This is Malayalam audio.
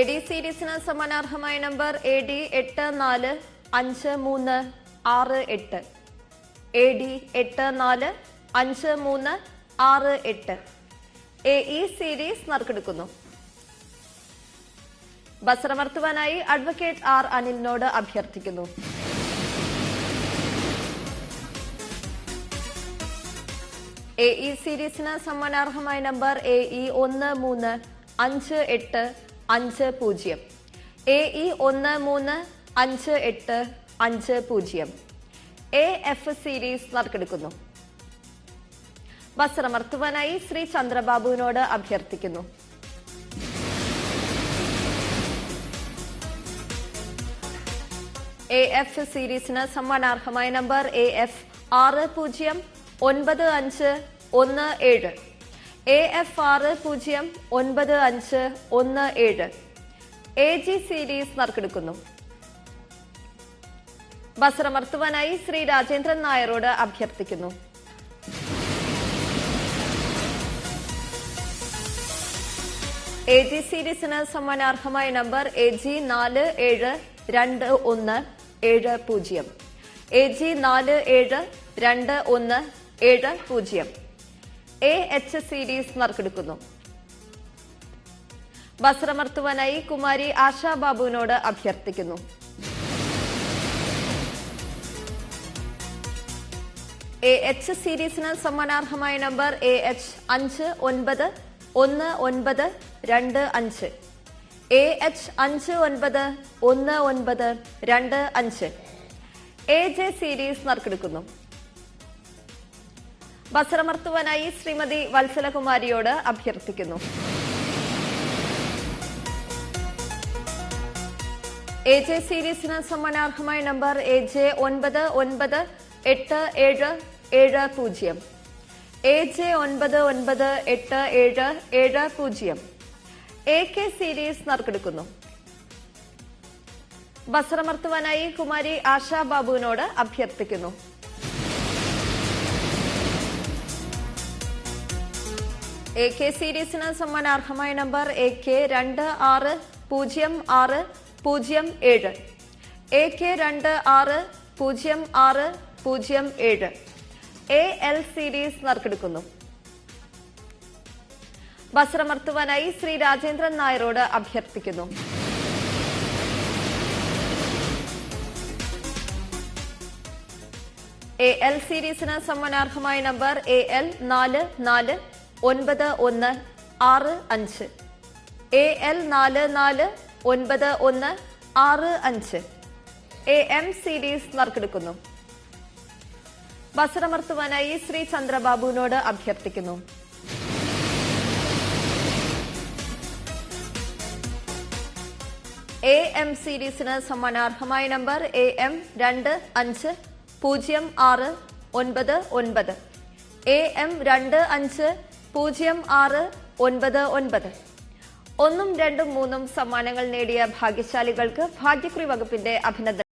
AD സീരീസിന് സമ്മാനാർഹമായ number AD 845368. AD 845368. AE series നറുക്കെടുക്കുന്നു. ബസറമർത്തുവാനായി അഡ്വക്കേറ്റ് R അനിലിനോട് അഭ്യർത്ഥിക്കുന്നു. AE സീരീസിന് സമ്മാനാർഹമായ number AE 135850. AE 135850. AF series നറുക്കെടുക്കുന്നു. ബസറമർത്തുവാനായി ശ്രീ ചന്ദ്രബാബുവിനോട് അഭ്യർത്ഥിക്കുന്നു. AF സീരീസിന് സമ്മാനാർഹമായ number AF 609517. AF 609517. AG series നറുക്കെടുക്കുന്നു. ബസറമർത്തുവാനായി ശ്രീ രാജേന്ദ്രൻ നായരോട് അഭ്യർത്ഥിക്കുന്നു. AG സീരീസിന് സമ്മാനാർഹമായ number AG 472170. AG 472170. AH series നറുക്കെടുക്കുന്നു. ബസറമർത്തുവാനായി കുമാരി ആശാ ബാബുവിനോട് അഭ്യർത്ഥിക്കുന്നു. AH സീരീസിന് സമ്മാനാർഹമായ number AH 591925. AH 591925. AJ series നറുക്കെടുക്കുന്നു. ബസറമർത്തുവാനായി ശ്രീമതി വത്സലകുമാരിയോട് അഭ്യർത്ഥിക്കുന്നു. AJ സീരീസിന് സമ്മാനാർഹമായ number AJ 998770. AJ 998770. AK series നറുക്കെടുക്കുന്നു. ബസറമർത്തുവാനായി കുമാരി ആശാ ബാബുവിനോട് അഭ്യർത്ഥിക്കുന്നു. AK സീരീസിന് സമ്മാനാർഹമായ number AK 260607. AK 260607. AL series നറുക്കെടുക്കുന്നു. ബസറമർത്തുവാനായി ശ്രീ രാജേന്ദ്രൻ നായരോട് അഭ്യർത്ഥിക്കുന്നു. AL സീരീസിന് സമ്മാനാർഹമായ number AL 449165. AL 449165. AM series നറുക്കെടുക്കുന്നു. ബസറമർത്തുവാനായി ശ്രീ ചന്ദ്രബാബുവിനോട് അഭ്യർത്ഥിക്കുന്നു. AM സീരീസിന് സമ്മാനാർഹമായ നമ്പർ AM 250699. AM 250699. 1, 2, 3 സമ്മാനങ്ങൾ നേടിയ ഭാഗ്യശാലികൾക്ക് ഭാഗ്യക്കുറി വകുപ്പിന്റെ അഭിനന്ദനം.